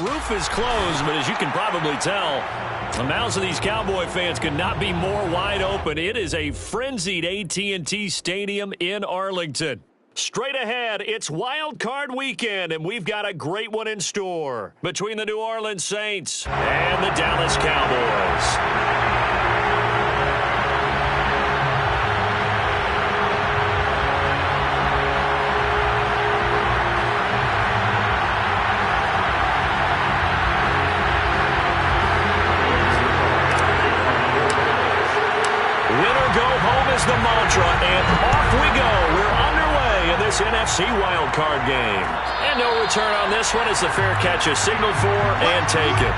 roof is closed, but as you can probably tell, the mouths of these Cowboy fans could not be more wide open. It is a frenzied AT&T Stadium in Arlington. Straight ahead, it's Wild Card Weekend, and we've got a great one in store between the New Orleans Saints and the Dallas Cowboys. Is the mantra, and off we go. We're underway in this NFC wildcard game. And no return on this one as the fair catch is signaled for and taken.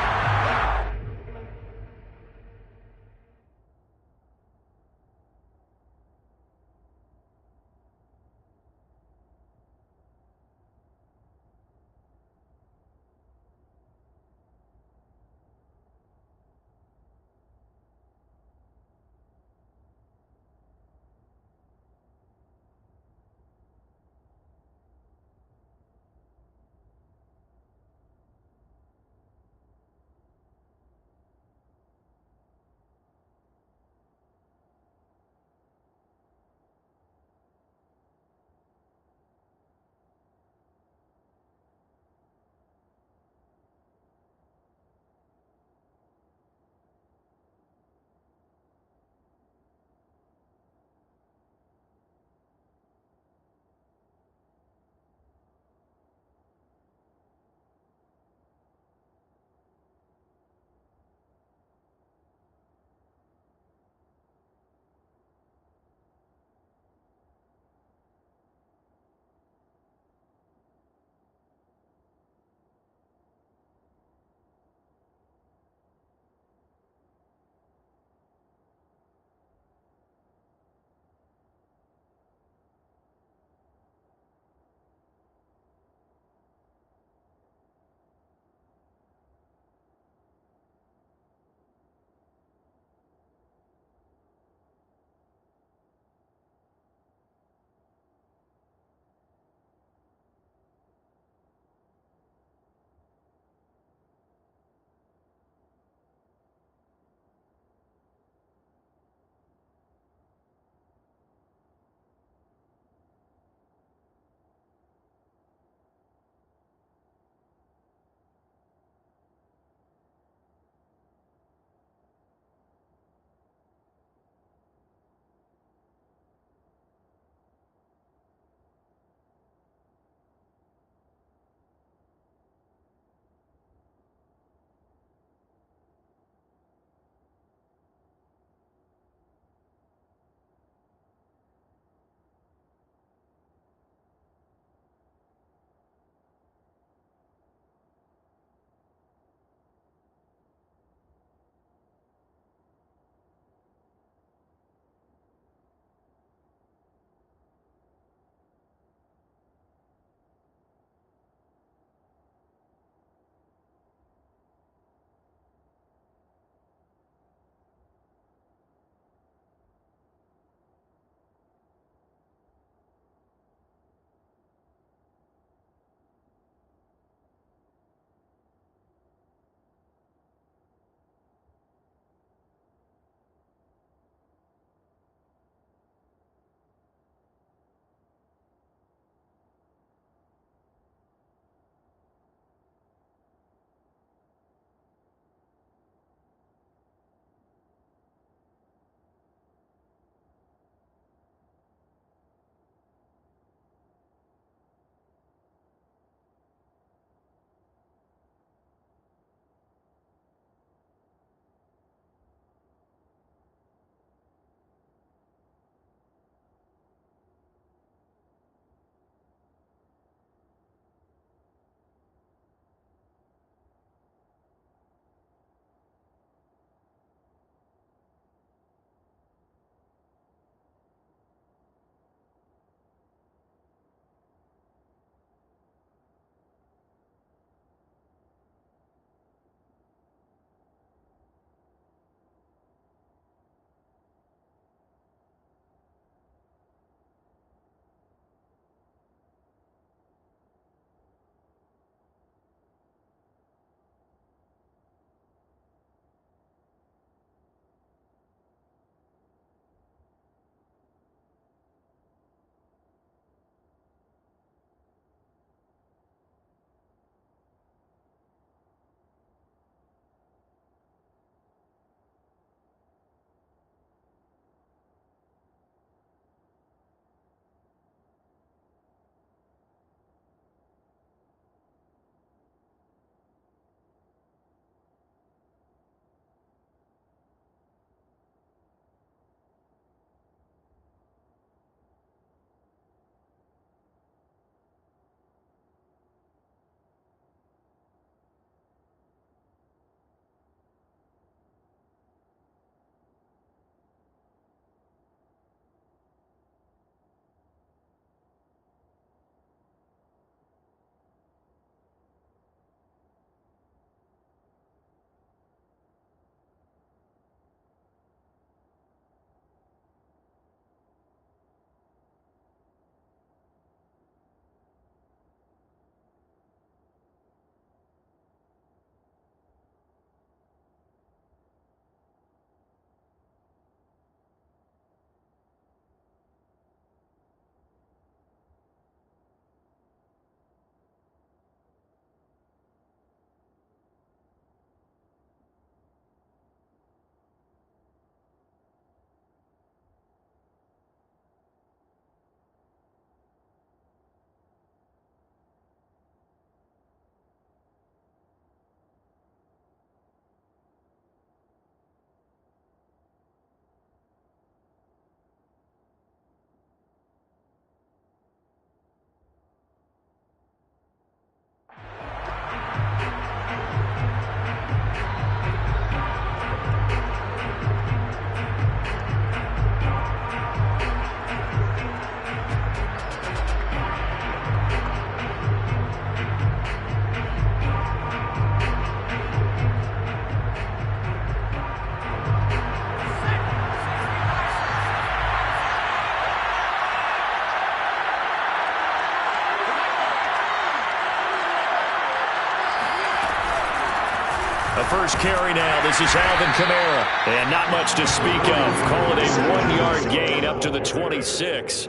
A first carry now. This is Alvin Kamara. And not much to speak of. Call it a 1-yard gain up to the 26.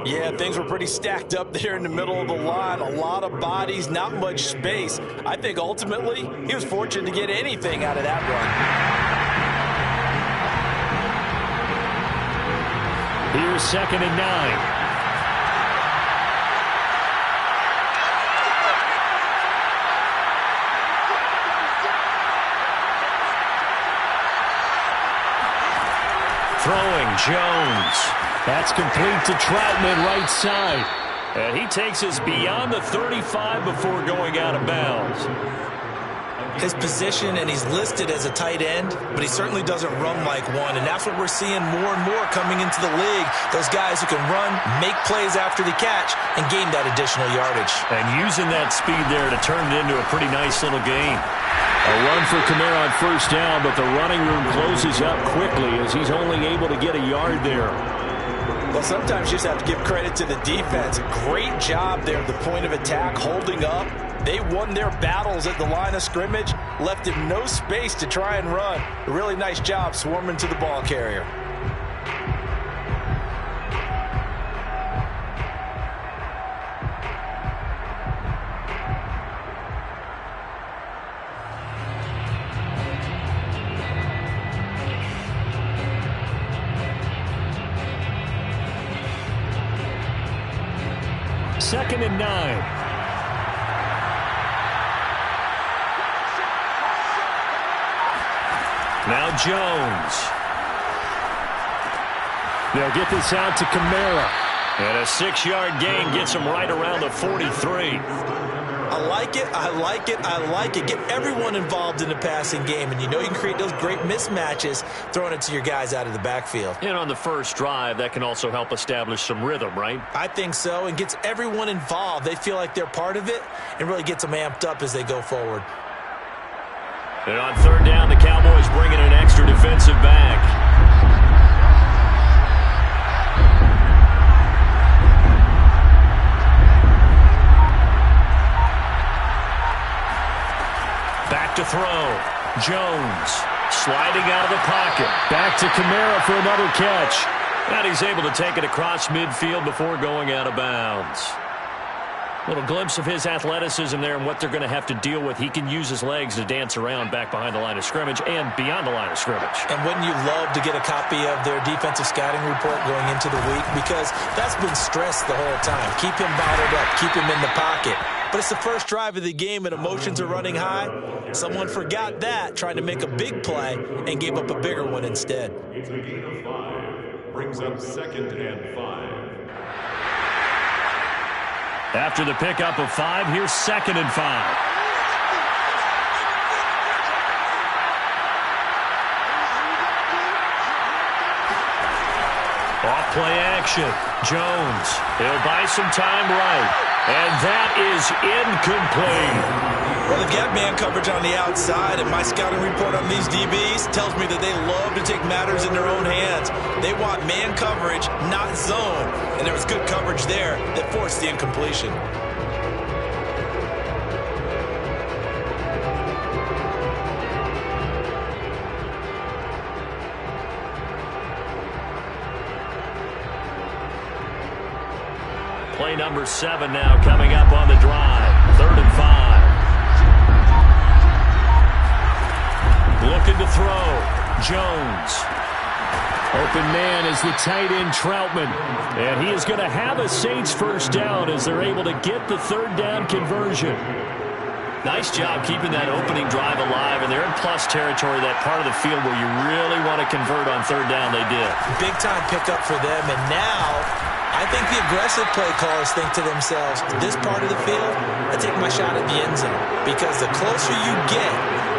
Yeah, things were pretty stacked up there in the middle of the line. A lot of bodies, not much space. I think ultimately he was fortunate to get anything out of that run. Here's 2nd and 9. Throwing, Jones. That's complete to Troutman, right side. And he takes us beyond the 35 before going out of bounds. His position, and he's listed as a tight end, but he certainly doesn't run like one, and that's what we're seeing more and more coming into the league. Those guys who can run, make plays after the catch, and gain that additional yardage. And using that speed there to turn it into a pretty nice little gain. A run for Kamara on first down, but the running room closes up quickly as he's only able to get a yard there. Well, sometimes you just have to give credit to the defense. Great job there at the point of attack, holding up. They won their battles at the line of scrimmage, left him no space to try and run. A really nice job swarming to the ball carrier. Second and 9. Now Jones. They'll get this out to Kamara. And a 6-yard gain gets him right around the 43. I like it, I like it, I like it. Get everyone involved in the passing game, and you know you can create those great mismatches throwing it to your guys out of the backfield. And on the first drive, that can also help establish some rhythm, right? I think so, and gets everyone involved. They feel like they're part of it, and really gets them amped up as they go forward. And on third down, the Cowboys bring in an extra defensive back. Back to throw. Jones sliding out of the pocket. Back to Kamara for another catch. And he's able to take it across midfield before going out of bounds. Little glimpse of his athleticism there and what they're going to have to deal with. He can use his legs to dance around back behind the line of scrimmage and beyond the line of scrimmage. And wouldn't you love to get a copy of their defensive scouting report going into the week? Because that's been stressed the whole time. Keep him bottled up. Keep him in the pocket. But it's the first drive of the game and emotions are running high. Someone forgot that, trying to make a big play, and gave up a bigger one instead. It's a gain of 5. Brings up 2nd and 5. After the pickup of 5, here's 2nd and 5. Off play action. Jones. He'll buy some time right. And that is incomplete. Well, they've got man coverage on the outside, and my scouting report on these DBs tells me that they love to take matters in their own hands. They want man coverage, not zone. And there was good coverage there that forced the incompletion. Play number 7 now coming up on the drive. 3rd and 5. Looking to throw. Jones. Open man is the tight end Troutman. And he is going to have a Saints first down as they're able to get the 3rd down conversion. Nice job keeping that opening drive alive, and they're in plus territory, that part of the field where you really want to convert on 3rd down. They did. Big time pickup for them, and now I think the aggressive play callers think to themselves, this part of the field, I take my shot at the end zone. Because the closer you get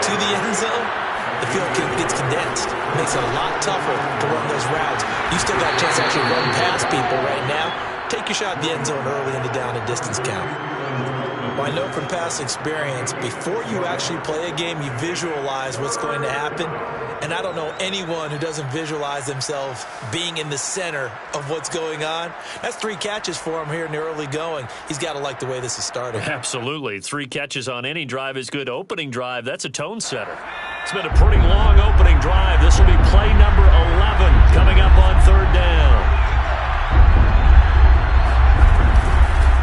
to the end zone, the field gets condensed. It makes it a lot tougher to run those routes. You still got a chance to actually run past people right now. Take your shot at the end zone early in the down and distance count. Well, I know from past experience, before you actually play a game, you visualize what's going to happen. And I don't know anyone who doesn't visualize themselves being in the center of what's going on. That's 3 catches for him here in the early going. He's got to like the way this is starting. Absolutely. 3 catches on any drive is good. Opening drive, that's a tone setter. It's been a pretty long opening drive. This will be play number 11 coming up on 3rd down.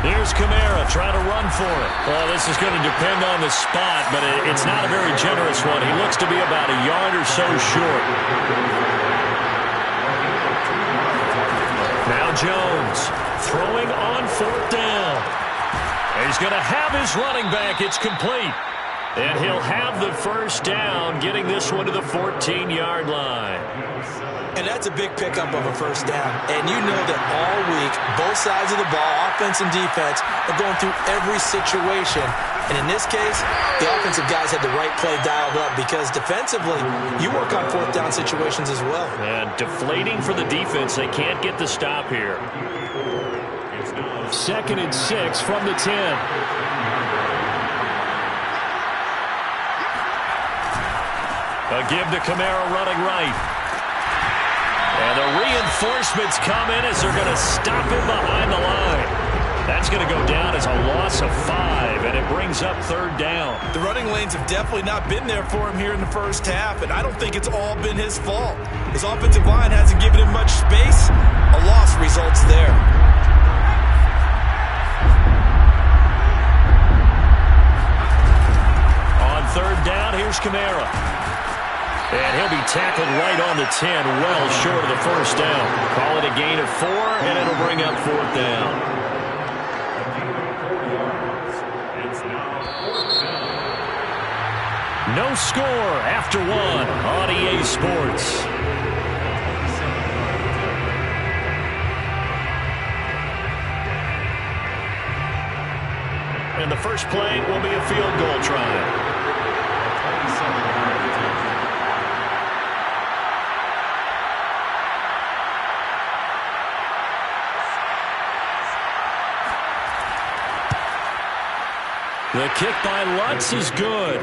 Here's Kamara trying to run for it. Well, this is going to depend on the spot, but it's not a very generous one. He looks to be about a yard or so short. Now Jones throwing on 4th down. He's going to have his running back. It's complete. And he'll have the first down, getting this one to the 14-yard line. And that's a big pickup of a first down. And you know that all week, both sides of the ball, offense and defense, are going through every situation. And in this case, the offensive guys had the right play dialed up because defensively, you work on 4th down situations as well. And deflating for the defense. They can't get the stop here. 2nd and 6 from the 10. A give to Kamara running right. And the reinforcements come in as they're going to stop him behind the line. That's going to go down as a loss of 5, and it brings up 3rd down. The running lanes have definitely not been there for him here in the first half, and I don't think it's all been his fault. His offensive line hasn't given him much space. A loss results there. On 3rd down, here's Kamara. And he'll be tackled right on the 10, well short of the first down. Call it a gain of 4, and it'll bring up 4th down. No score after 1 on EA Sports. And the first play will be a field goal try. The kick by Lutz is good.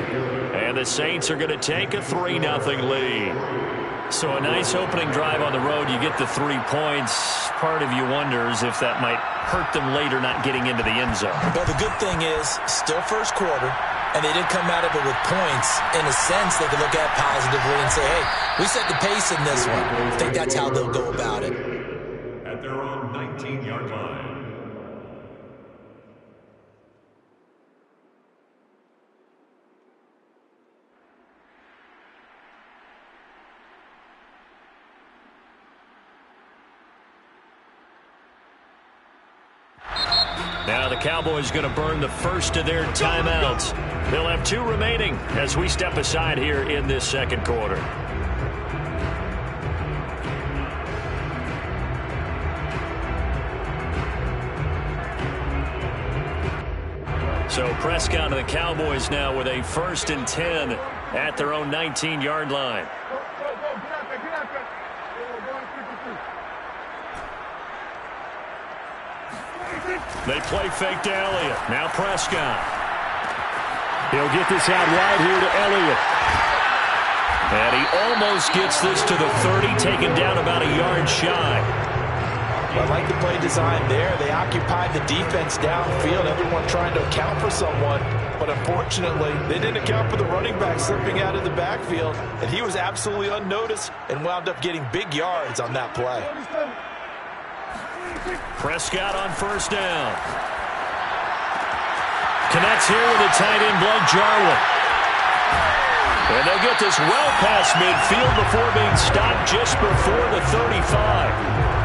And the Saints are going to take a 3-0 lead. So a nice opening drive on the road. You get the 3 points. Part of you wonders if that might hurt them later not getting into the end zone. But the good thing is, still first quarter, and they did come out of it with points. In a sense, they can look at positively and say, hey, we set the pace in this one. I think that's how they'll go about it. At their own 19-yard line. Now the Cowboys going to burn the first of their timeouts. They'll have 2 remaining as we step aside here in this second quarter. So Prescott and the Cowboys now with a 1st and 10 at their own 19-yard line. They play fake to Elliott. Now Prescott. He'll get this out wide here to Elliott. And he almost gets this to the 30, taken down about a yard shy. I like the play design there. They occupied the defense downfield, everyone trying to account for someone. But unfortunately, they didn't account for the running back slipping out of the backfield. And he was absolutely unnoticed and wound up getting big yards on that play. Prescott on 1st down. Connects here with the tight end, Blake Jarwin. And they'll get this well past midfield before being stopped just before the 35.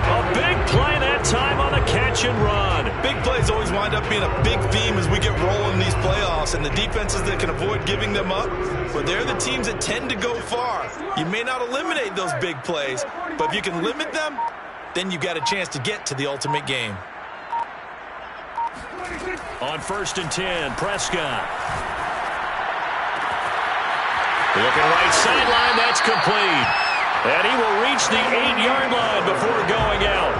A big play that time on the catch and run. Big plays always wind up being a big theme as we get rolling in these playoffs, and the defenses that can avoid giving them up, but they're the teams that tend to go far. You may not eliminate those big plays, but if you can limit them, then you got a chance to get to the ultimate game. On 1st and 10, Prescott. Looking right sideline, that's complete. And he will reach the 8-yard line before going out.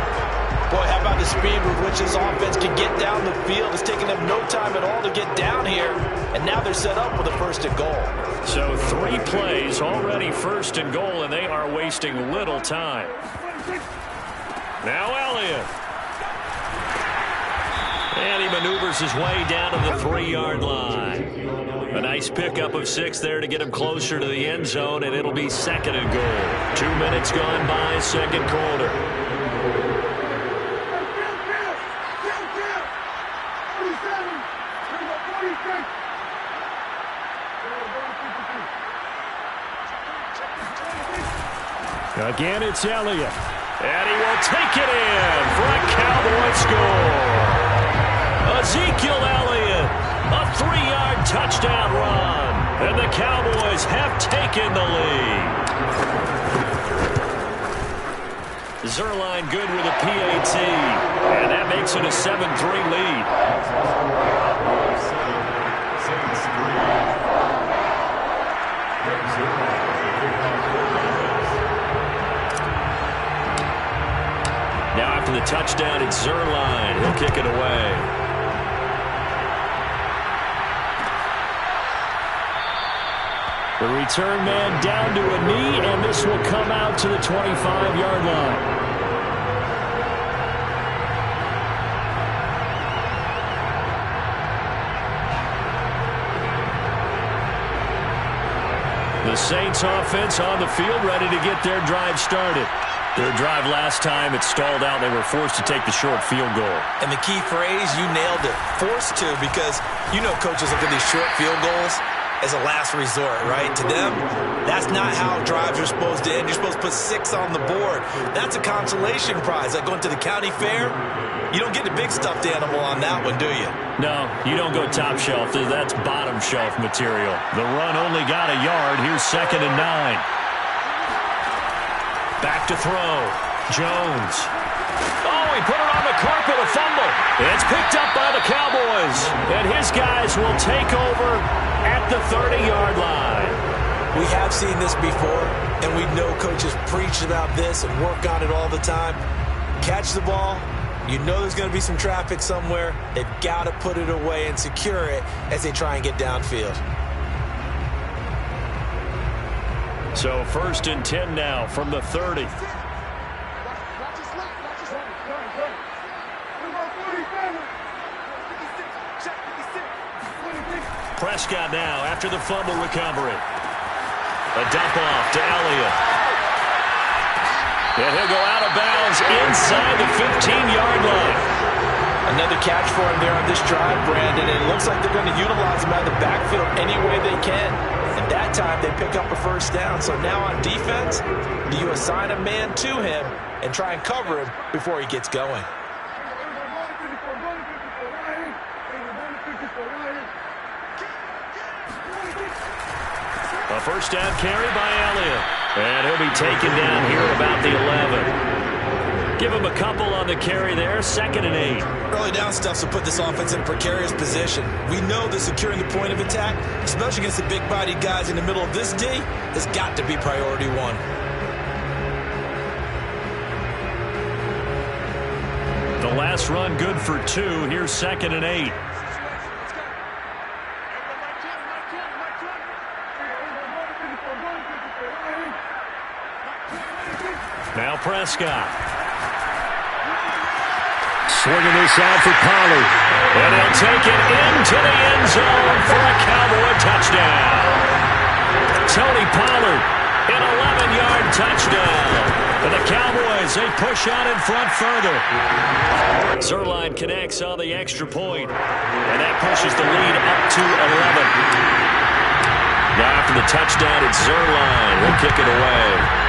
Boy, how about the speed with which this offense can get down the field? It's taking them no time at all to get down here. And now they're set up with a 1st and goal. So 3 plays already 1st and goal, and they are wasting little time. Now Elliott. And he maneuvers his way down to the 3-yard line. A nice pickup of 6 there to get him closer to the end zone, and it'll be 2nd and goal. 2 minutes gone by, 2nd quarter. Again, it's Elliott. And he will take it in for a Cowboy score. Ezekiel Elliott, a 3-yard touchdown run. And the Cowboys have taken the lead. Zuerlein good with a PAT. And that makes it a 7-3 lead. Now after the touchdown, it's Zuerlein. He'll kick it away. The return man down to a knee, and this will come out to the 25-yard line. The Saints offense on the field, ready to get their drive started. Their drive last time, it stalled out. They were forced to take the short field goal. And the key phrase, you nailed it. Forced to, because you know coaches look at these short field goals as a last resort, right? To them, that's not how drives are supposed to end. You're supposed to put 6 on the board. That's a consolation prize. Like going to the county fair, you don't get the big stuffed animal on that one, do you? No, you don't go top shelf. That's bottom shelf material. The run only got a yard. Here's 2nd and 9. Back to throw. Jones. Oh, he put it on the carpet, a fumble. It's picked up by the Cowboys. And his guys will take over at the 30-yard line. We have seen this before, and we know coaches preach about this and work on it all the time. Catch the ball. You know there's going to be some traffic somewhere. They've got to put it away and secure it as they try and get downfield. So 1st and 10 now from the 30. Prescott now after the fumble recovery. A dump off to Elliott. And he'll go out of bounds inside the 15-yard line. Another catch for him there on this drive, Brandon. And it looks like they're going to utilize him out of the backfield any way they can. And that time they pick up a 1st down. So now on defense, do you assign a man to him and try and cover him before he gets going? A 1st down carry by Elliott. And he'll be taken down here at about the 11. Give him a couple on the carry there. 2nd and 8. Early down stuff will put this offense in a precarious position. We know that securing the point of attack, especially against the big-bodied guys in the middle of this D, has got to be priority 1. The last run good for 2. Here's 2nd and 8. Now Prescott. Swinging this out for Pollard. And he'll take it into the end zone for a Cowboy touchdown. Tony Pollard, an 11-yard touchdown. And the Cowboys, they push out in front further. Zuerlein connects on the extra point. And that pushes the lead up to 11. Now after the touchdown, it's Zuerlein. He'll kick it away.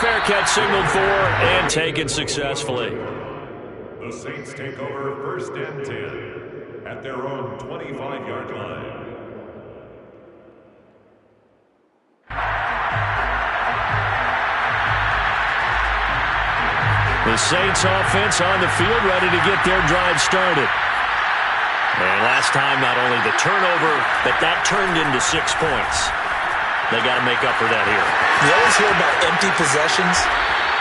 Fair catch signaled for and taken successfully. The Saints take over 1st and 10 at their own 25-yard line. The Saints offense on the field ready to get their drive started. And last time, not only the turnover, but that turned into 6 points. They got to make up for that here. You always hear about empty possessions.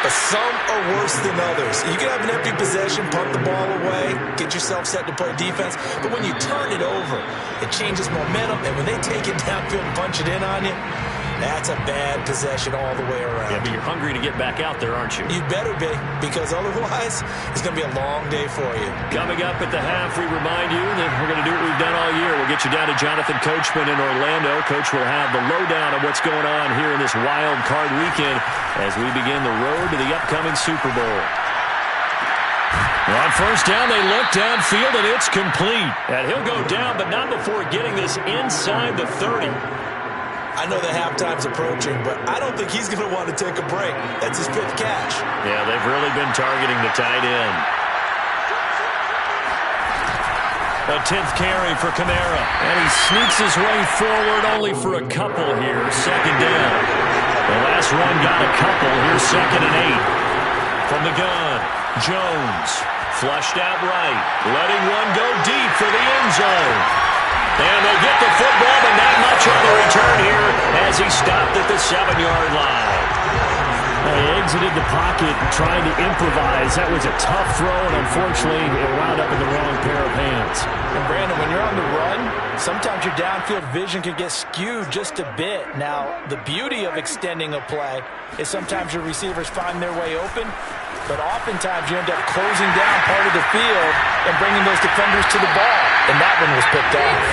but some are worse than others. You can have an empty possession, punt the ball away, get yourself set to play defense, but when you turn it over, it changes momentum, and when they take it downfield and punch it in on you, that's a bad possession all the way around. Yeah, but you're hungry to get back out there, aren't you? You better be, because otherwise, it's going to be a long day for you. Coming up at the half, we remind you that we're going to do what we've done all year. We'll get you down to Jonathan Coachman in Orlando. Coach will have the lowdown of what's going on here in this wild card weekend as we begin the road to the upcoming Super Bowl. On first down, they look downfield, and it's complete. And he'll go down, but not before getting this inside the 30. I know the halftime's approaching, but I don't think he's going to want to take a break. That's his 5th catch. Yeah, they've really been targeting the tight end. A 10th carry for Kamara. And he sneaks his way forward only for a couple here. Second down. The last run got a couple. Here's 2nd and 8. From the gun, Jones. Flushed out right. Letting one go deep for the end zone. And they get the football, but not much on the return here as he stopped at the 7-yard line. He exited the pocket trying to improvise. That was a tough throw, and unfortunately, it wound up in the wrong pair of hands. And Brandon, when you're on the run, sometimes your downfield vision can get skewed just a bit. Now, the beauty of extending a play is sometimes your receivers find their way open, but oftentimes you end up closing down part of the field and bringing those defenders to the ball. And that one was picked off.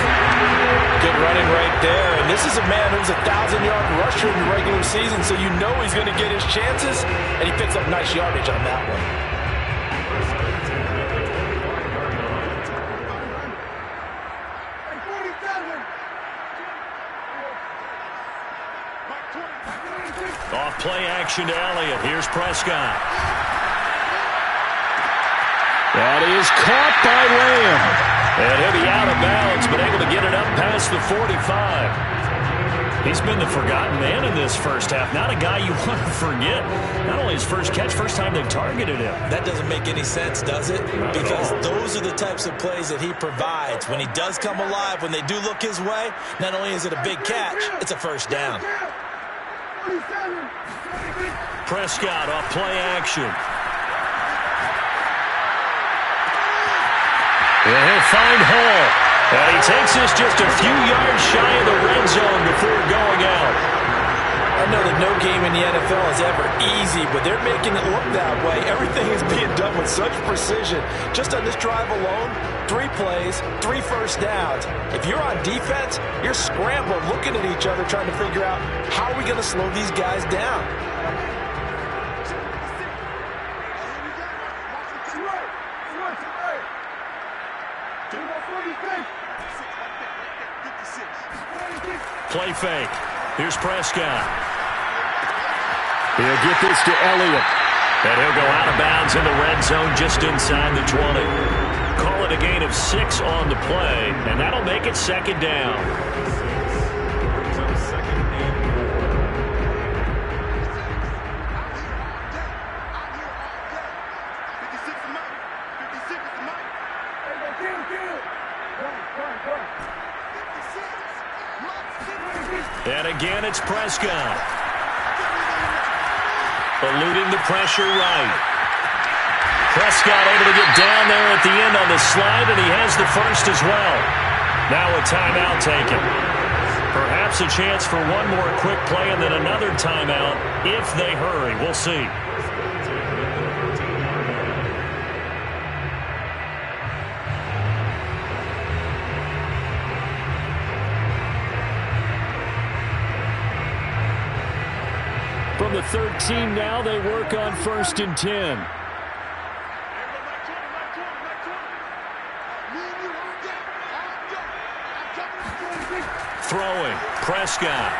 Good running right there. And this is a man who's a 1,000-yard rusher in the regular season, so you know he's going to get his chances, and he picks up nice yardage on that one. Off play action to Elliott. Here's Prescott. That is caught by Lamb. And he'll be out of bounds, but able to get it up past the 45. He's been the forgotten man in this first half. Not a guy you want to forget. Not only his first catch, first time they've targeted him. That doesn't make any sense, does it? Because those are the types of plays that he provides. When he does come alive, when they do look his way, not only is it a big catch, it's a first down. Prescott off play action. And he'll find Hall. And he takes this just a few yards shy of the red zone before going out. I know that no game in the NFL is ever easy, but they're making it look that way. Everything is being done with such precision. Just on this drive alone, 3 plays, 3 first downs. If you're on defense, you're scrambling, looking at each other, trying to figure out how are we going to slow these guys down. Play fake. Here's Prescott. He'll get this to Elliott. And he'll go out of bounds in the red zone just inside the 20. Call it a gain of 6 on the play, and that'll make it 2nd down. And again, it's Prescott. Eluding the pressure right. Prescott able to get down there at the end on the slide, and he has the first as well. Now a timeout taken. Perhaps a chance for one more quick play and then another timeout if they hurry. We'll see. From the 13 now, they work on 1st and 10. Throwing, Prescott.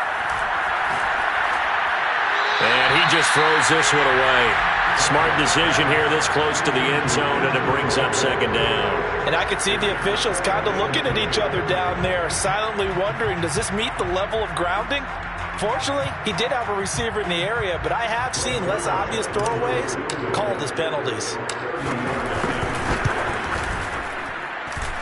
And he just throws this one away. Smart decision here this close to the end zone, and it brings up 2nd down. And I could see the officials kind of looking at each other down there, silently wondering, does this meet the level of grounding? Fortunately, he did have a receiver in the area, but I have seen less obvious throwaways called as penalties.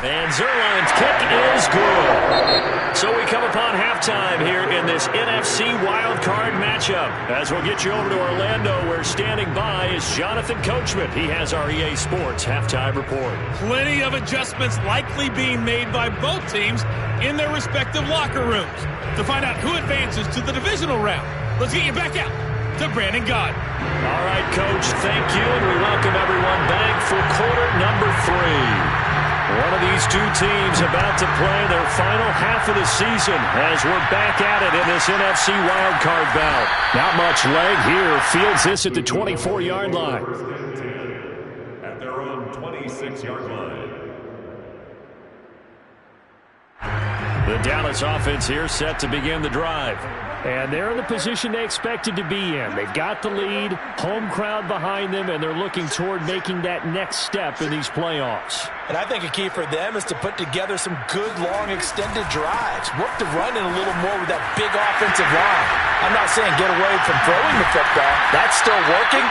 And Zuerlein's kick is good. So we come upon halftime here in this NFC wildcard matchup. As we'll get you over to Orlando, where standing by is Jonathan Coachman. He has our EA Sports halftime report. Plenty of adjustments likely being made by both teams in their respective locker rooms. To find out who advances to the divisional round, let's get you back out to Brandon Gaudin. All right, Coach, thank you, and we welcome everyone back for quarter number 3. One of these two teams about to play their final half of the season as we're back at it in this NFC wildcard bout. Not much leg here. Fields this at the 24-yard line. At their own 26-yard line. The Dallas offense here set to begin the drive. And they're in the position they expected to be in. They've got the lead, home crowd behind them, and they're looking toward making that next step in these playoffs. And I think a key for them is to put together some good, long, extended drives. Work the run in a little more with that big offensive line. I'm not saying get away from throwing the football. That's still working.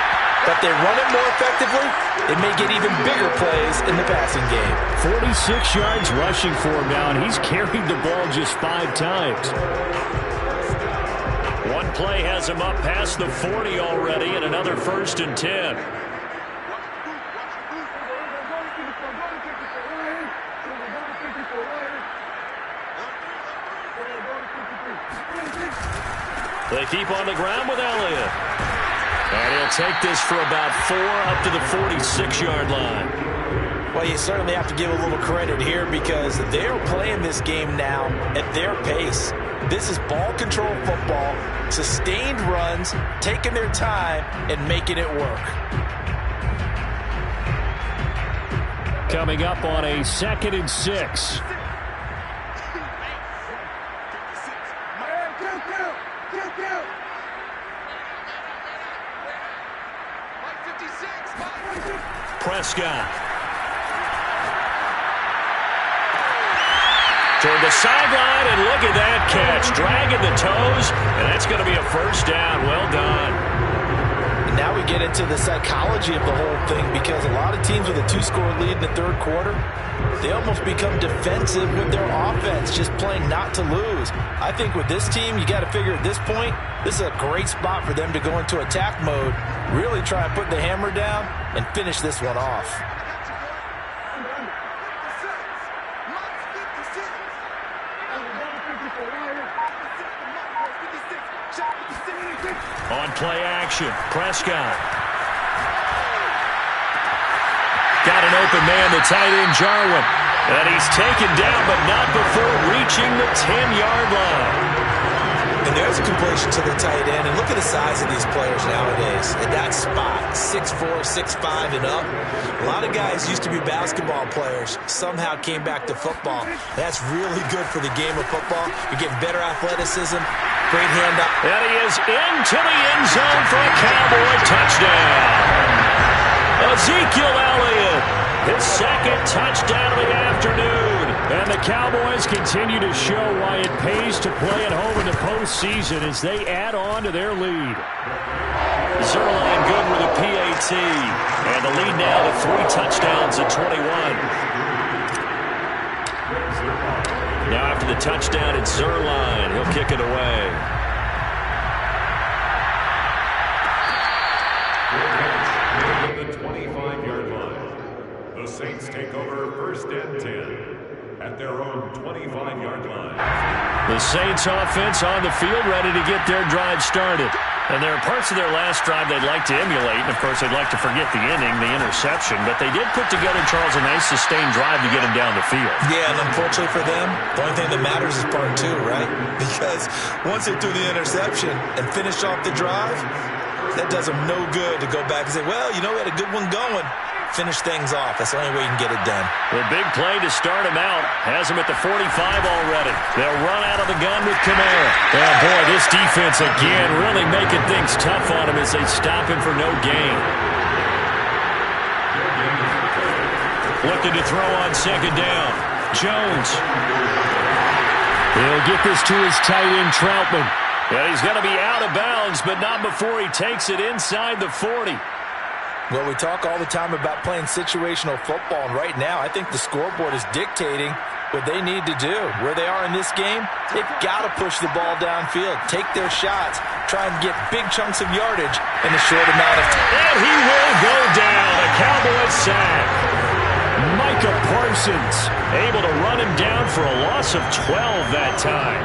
But they run it more effectively, it may get even bigger plays in the passing game. 46 yards rushing for him now, and he's carried the ball just 5 times. One play has him up past the 40 already, and another 1st and 10. They keep on the ground with Elliott. And he'll take this for about 4 up to the 46-yard line. Well, you certainly have to give a little credit here because they're playing this game now at their pace. This is ball control football, sustained runs, taking their time, and making it work. Coming up on a 2nd and 6. Prescott. Toward the sideline, and look at that catch. Dragging the toes, and that's going to be a 1st down. Well done. And now we get into the psychology of the whole thing because a lot of teams with a 2-score lead in the 3rd quarter, they almost become defensive with their offense, just playing not to lose. I think with this team, you got to figure at this point, this is a great spot for them to go into attack mode, really try and put the hammer down and finish this one off. On play action, Prescott. Got an open man, the tight end, Jarwin. And he's taken down, but not before reaching the 10-yard line. And there's a completion to the tight end. And look at the size of these players nowadays. At that spot, 6'4", 6'5", and up. A lot of guys used to be basketball players. Somehow came back to football. That's really good for the game of football. You're getting better athleticism. Great hand up. And he is into the end zone for a Cowboy touchdown. Ezekiel Elliott, his 2nd touchdown of the afternoon. And the Cowboys continue to show why it pays to play at home in the postseason as they add on to their lead. Zuerlein good with a PAT. And the lead now to 3 touchdowns at 21. Now after the touchdown, it's Zuerlein. He'll kick it away. The 25-yard line. The Saints take over 1st and 10 at their own 25-yard line. The Saints offense on the field ready to get their drive started. And there are parts of their last drive they'd like to emulate. And, of course, they'd like to forget the inning, the interception. But they did put together, Charles, a nice sustained drive to get them down the field. Yeah, and unfortunately for them, the only thing that matters is part 2, right? Because once they threw the interception and finished off the drive, that does them no good to go back and say, well, you know, we had a good one going. Finish things off. That's the only way you can get it done. The big play to start him out has him at the 45 already. They'll run out of the gun with Kamara. Oh, boy, this defense again really making things tough on him as they stop him for no gain. Looking to throw on 2nd down. Jones. He'll get this to his tight end, Troutman. And he's going to be out of bounds, but not before he takes it inside the 40. Well, we talk all the time about playing situational football, and right now I think the scoreboard is dictating what they need to do. Where they are in this game, they've got to push the ball downfield, take their shots, try and get big chunks of yardage in a short amount of time. And he will go down, a Cowboys sack. Micah Parsons able to run him down for a loss of 12 that time.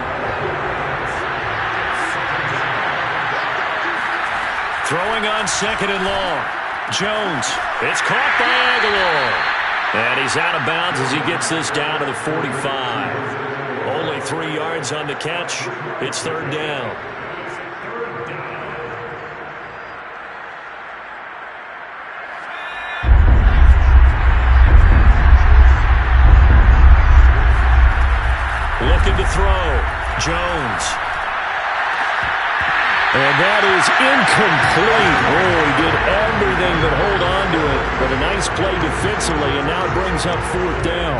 Throwing on 2nd and long. Jones, it's caught by Aguilar. And he's out of bounds as he gets this down to the 45. Only 3 yards on the catch. It's 3rd down. Looking to throw. Jones. And that is incomplete. Oh, he did everything but hold on to it. But a nice play defensively, and now it brings up 4th down.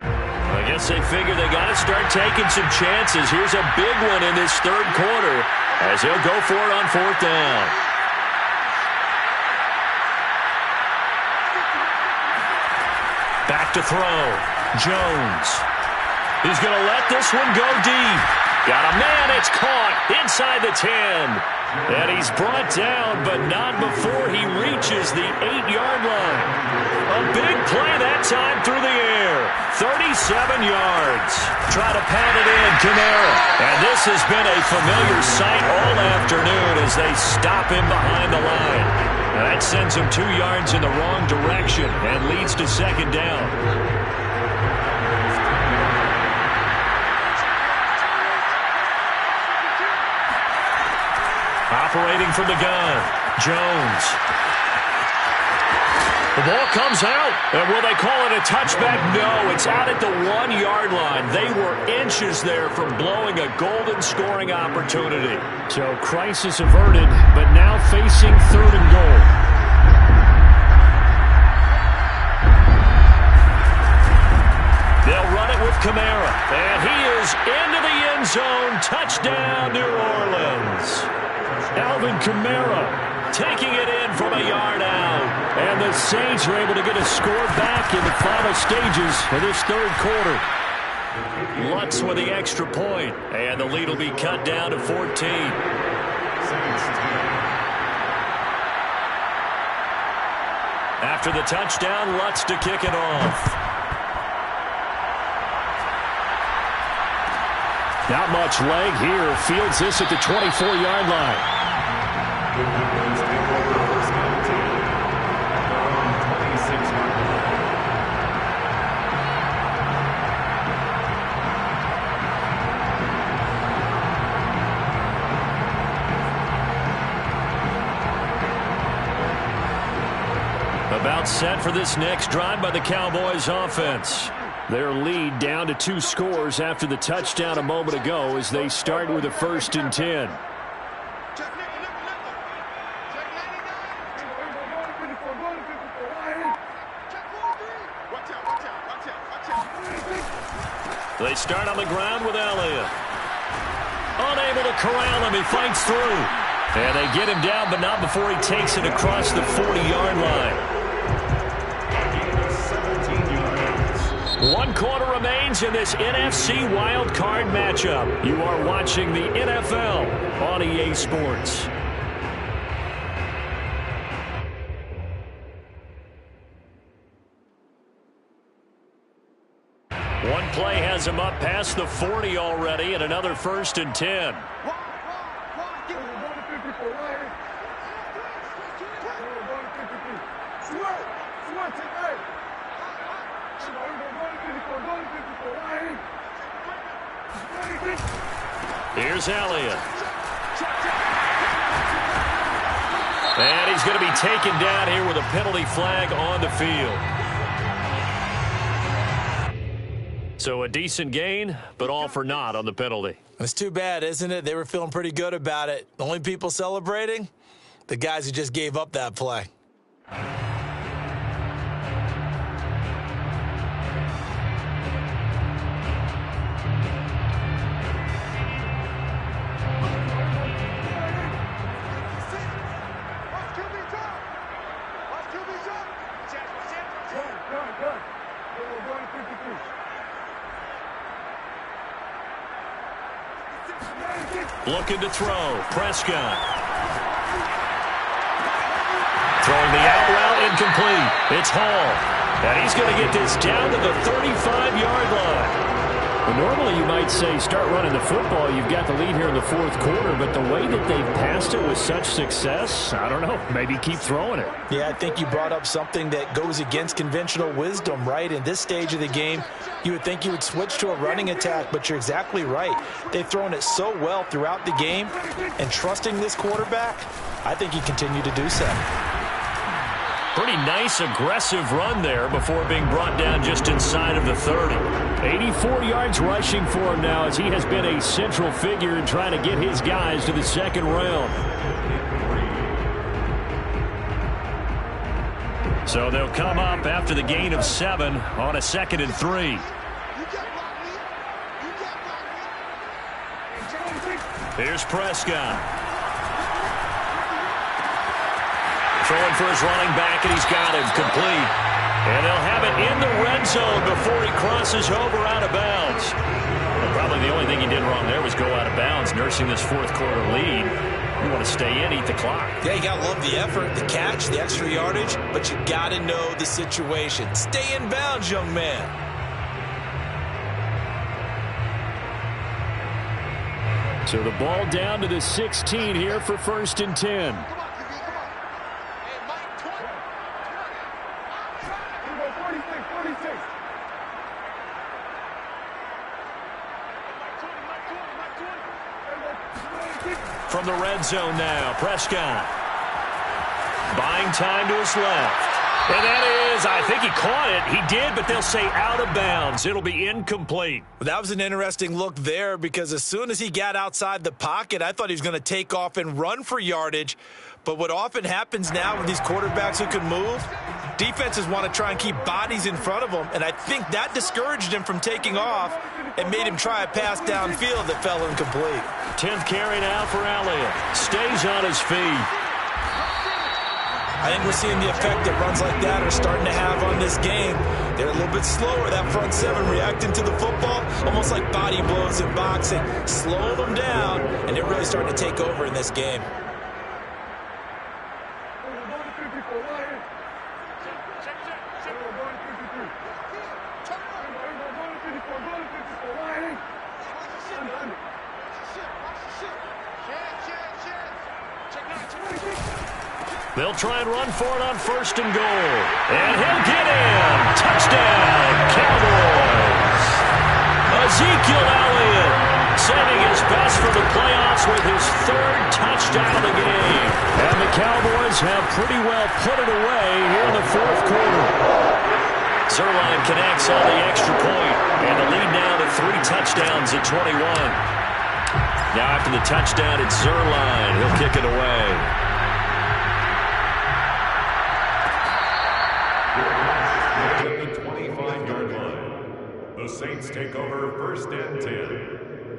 I guess they figure they got to start taking some chances. Here's a big one in this 3rd quarter as he'll go for it on 4th down. Back to throw. Jones. He's going to let this one go deep. Got a man. It's caught inside the 10. And he's brought down, but not before he reaches the 8-yard line. A big play that time through the air. 37 yards. Try to pound it in, Kamara. And this has been a familiar sight all afternoon as they stop him behind the line. That sends him 2 yards in the wrong direction and leads to 2nd down. Operating from the gun, Jones. The ball comes out, and will they call it a touchback? No, it's out at the 1-yard line. They were inches there from blowing a golden scoring opportunity. So crisis averted, but now facing 3rd and goal. They'll run it with Kamara, and he is into the end zone. Touchdown, New Orleans. Alvin Kamara taking it in from a yard out. And the Saints are able to get a score back in the final stages of this 3rd quarter. Lutz with the extra point, and the lead will be cut down to 14. After the touchdown, Lutz to kick it off. Not much leg here. Fields this at the 24-yard line. About set for this next drive by the Cowboys offense. Their lead down to 2 scores after the touchdown a moment ago as they start with a 1st and 10. They start on the ground with Elliott. Unable to corral him. He fights through. And they get him down, but not before he takes it across the 40-yard line. 1 quarter remains in this NFC Wild Card matchup. You are watching the NFL on EA Sports. One play has him up past the 40 already, and another 1st and 10. Here's Elliott. And he's going to be taken down here with a penalty flag on the field. So a decent gain, but all for naught on the penalty. It's too bad, isn't it? They were feeling pretty good about it. The only people celebrating? The guys who just gave up that play. Looking to throw. Prescott. Throwing the out route incomplete. It's Hall. And he's going to get this down to the 35-yard line. Well, normally you might say start running the football. You've got the lead here in the fourth quarter, but the way that they've passed it with such success, I don't know, maybe keep throwing it. Yeah, I think you brought up something that goes against conventional wisdom, right? In this stage of the game, you would think you would switch to a running attack, but you're exactly right. They've thrown it so well throughout the game, and trusting this quarterback, I think he continued to do so. Pretty nice, aggressive run there before being brought down just inside of the 30. 84 yards rushing for him now as he has been a central figure in trying to get his guys to the second round. So they'll come up after the gain of 7 on a 2nd and 3. Here's Prescott. Throwing for his running back, and he's got him complete. And they'll have it in the red zone before he crosses over out of bounds. Well, probably the only thing he did wrong there was go out of bounds, nursing this fourth quarter lead. You want to stay in, eat the clock. Yeah, you got to love the effort, the catch, the extra yardage, but you got to know the situation. Stay in bounds, young man. So the ball down to the 16 here for 1st and 10. From the red zone now, Prescott. Buying time to his left. And that is, I think he caught it. He did, but they'll say out of bounds. It'll be incomplete. Well, that was an interesting look there because as soon as he got outside the pocket, I thought he was going to take off and run for yardage. But what often happens now with these quarterbacks who can move, defenses want to try and keep bodies in front of them, and I think that discouraged him from taking off and made him try a pass downfield that fell incomplete. 10th carry now for Elliott. Stays on his feet. I think we're seeing the effect that runs like that are starting to have on this game. They're a little bit slower, that front seven reacting to the football, almost like body blows in boxing, slowing them down, and they're really starting to take over in this game. They'll try and run for it on 1st and goal. And he'll get in. Touchdown, Cowboys. Ezekiel Elliott saving his best for the playoffs with his 3rd touchdown of the game. And the Cowboys have pretty well put it away here in the 4th quarter. Zuerlein connects on the extra point. And the lead now to 3 touchdowns at 21. Now after the touchdown, it's Zuerlein. He'll kick it away. The Saints take over 1st and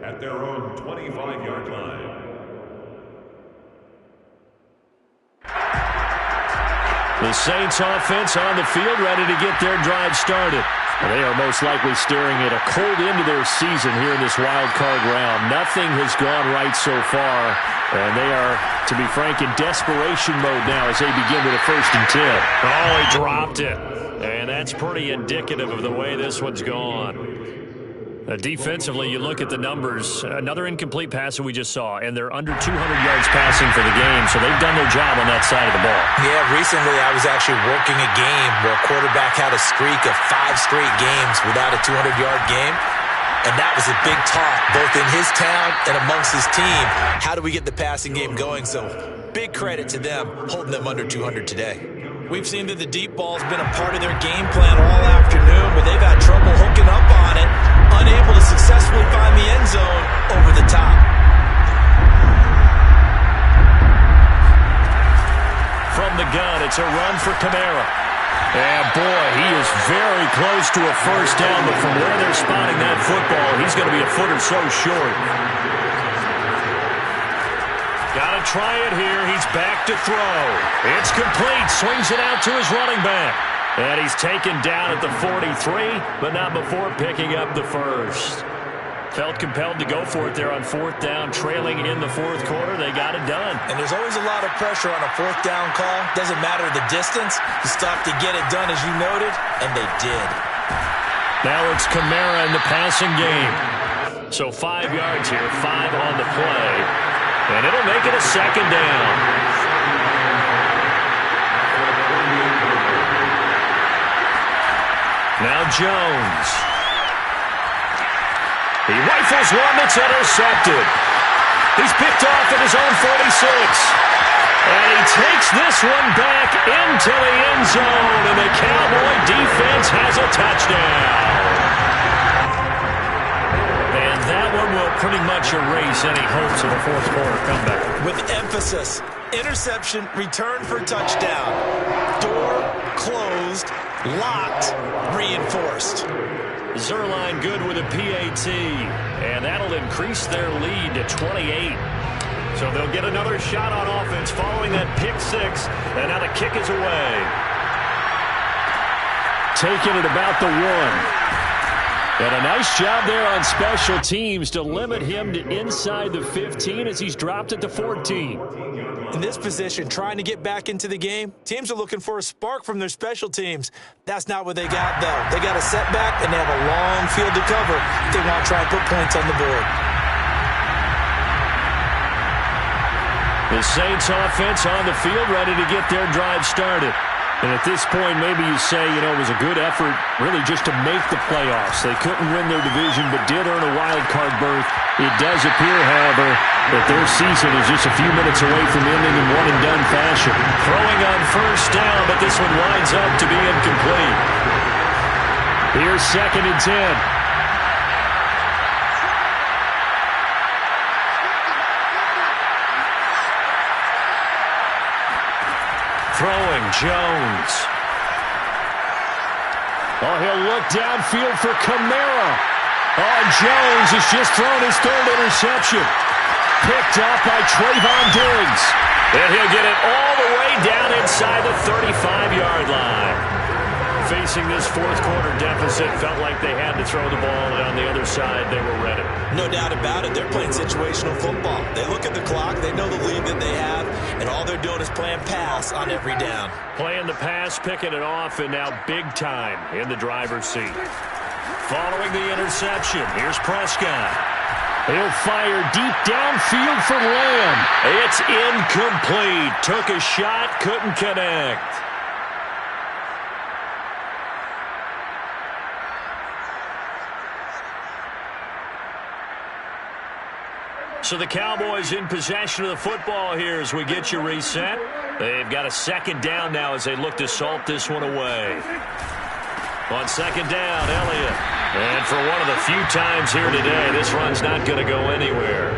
10 at their own 25-yard line. The Saints offense on the field ready to get their drive started. They are most likely staring at a cold end to their season here in this wild card round. Nothing has gone right so far, and they are, to be frank, in desperation mode now as they begin with a 1st and 10. Oh, he dropped it. And that's pretty indicative of the way this one's gone. Defensively, you look at the numbers. Another incomplete pass that we just saw, and they're under 200 yards passing for the game, so they've done their job on that side of the ball. Yeah, recently I was actually working a game where a quarterback had a streak of 5 straight games without a 200-yard game, and that was a big talk, both in his town and amongst his team. How do we get the passing game going? So big credit to them, holding them under 200 today. We've seen that the deep ball's been a part of their game plan all afternoon, but they've had trouble hooking up on it, unable to successfully find the end zone over the top. From the gun, it's a run for Kamara. And boy, he is very close to a 1st down, but from where they're spotting that football, he's going to be a foot or so short. Got to try it here. He's back to throw. It's complete. Swings it out to his running back. And he's taken down at the 43, but not before picking up the 1st. felt compelled to go for it there on fourth down, trailing in the fourth quarter. They got it done. And there's always a lot of pressure on a fourth down call. Doesn't matter the distance. You stop to get it done, as you noted, and they did. Now it's Kamara in the passing game. So 5 yards here, 5 on the play. And it'll make it a second down. Now Jones. He rifles one that's intercepted. He's picked off at his own 46. And he takes this one back into the end zone. And the Cowboy defense has a touchdown. And that one will pretty much erase any hopes of a fourth quarter comeback. With emphasis, interception, return for touchdown. Door closed, locked, reinforced. Zuerlein good with a PAT, and that'll increase their lead to 28. So they'll get another shot on offense following that pick six, and now the kick is away. Taking it about the 1. And a nice job there on special teams to limit him to inside the 15 as he's dropped it to 14. In this position, trying to get back into the game, teams are looking for a spark from their special teams. That's not what they got, though. They got a setback, and they have a long field to cover if they want to try and put points on the board. The Saints offense on the field ready to get their drive started. And at this point, maybe you say, it was a good effort really just to make the playoffs. They couldn't win their division but did earn a wild card berth. It does appear, however, that their season is just a few minutes away from ending in one-and-done fashion. Throwing on first down, but this one winds up to be incomplete. Here's 2nd and 10. Throwing, Jones. Oh, he'll look downfield for Kamara. Oh, Jones has just thrown his 3rd interception. Picked up by Trayvon Diggs. And he'll get it all the way down inside the 35-yard line. Facing this fourth quarter deficit, felt like they had to throw the ball, and on the other side, they were ready. No doubt about it. They're playing situational football. They look at the clock. They know the lead that they have, and all they're doing is playing pass on every down. Playing the pass, picking it off, and now big time in the driver's seat. Following the interception, here's Prescott. He'll fire deep downfield for Lamb. It's incomplete. Took a shot, couldn't connect. So the Cowboys in possession of the football here as we get you reset. They've got a 2nd down now as they look to salt this one away. On 2nd down, Elliott. And for one of the few times here today, this run's not going to go anywhere.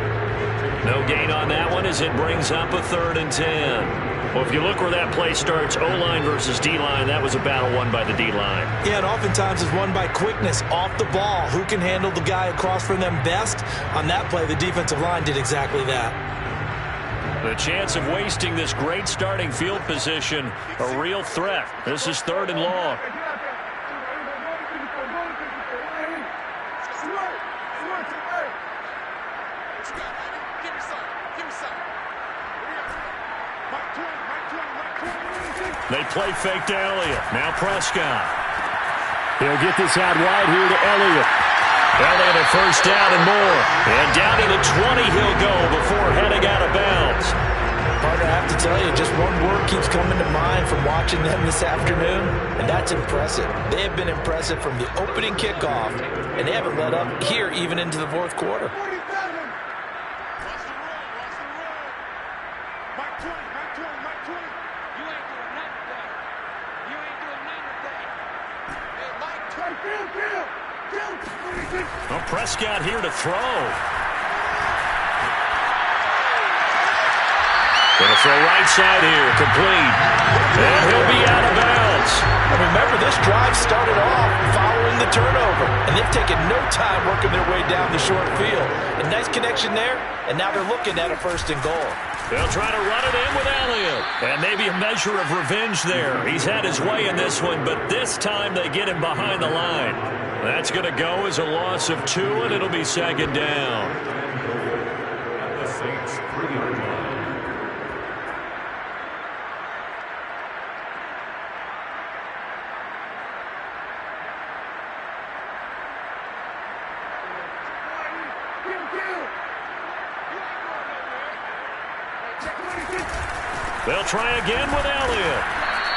No gain on that one as it brings up a 3rd and 10. Well, if you look where that play starts, O-line versus D-line, that was a battle won by the D-line. Yeah, and oftentimes it's won by quickness off the ball. Who can handle the guy across from them best? On that play, the defensive line did exactly that. The chance of wasting this great starting field position, a real threat. This is 3rd and long. They play fake to Elliott. Now Prescott. He'll get this out wide here to Elliott. Elliott a 1st down and more. And down to the 20 he'll go before heading out of bounds. Partner, I have to tell you, just one word keeps coming to mind from watching them this afternoon, and that's impressive. They have been impressive from the opening kickoff, and they haven't let up here even into the fourth quarter. Well, Prescott here to throw. Going to throw right side here, complete. And he'll be out of bounds. And remember, this drive started off following the turnover, and they've taken no time working their way down the short field. A nice connection there, and now they're looking at a 1st and goal. They'll try to run it in with Elliott. And maybe a measure of revenge there. He's had his way in this one, but this time they get him behind the line. That's going to go as a loss of 2, and it'll be second down. At the Saints' 3-yard line. They'll try again with Elliott.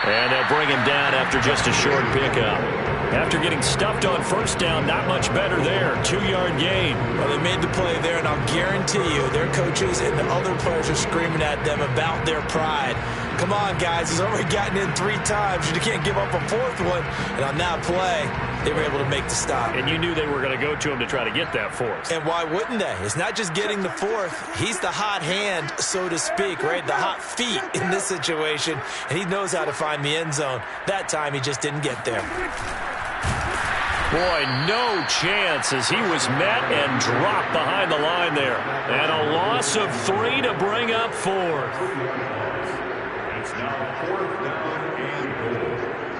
And they'll bring him down after just a short pickup. After getting stuffed on first down, not much better there. 2-yard gain. Well, they made the play there, and I'll guarantee you their coaches and the other players are screaming at them about their pride. Come on, guys. He's already gotten in 3 times. You can't give up a 4th one. And on that play, they were able to make the stop. And you knew they were going to go to him to try to get that 4th. And why wouldn't they? It's not just getting the 4th. He's the hot hand, so to speak, right? The hot feet in this situation. And he knows how to find the end zone. That time, he just didn't get there. Boy, no chance as he was met and dropped behind the line there. And a loss of 3 to bring up 4th. It's now 4th down and goal.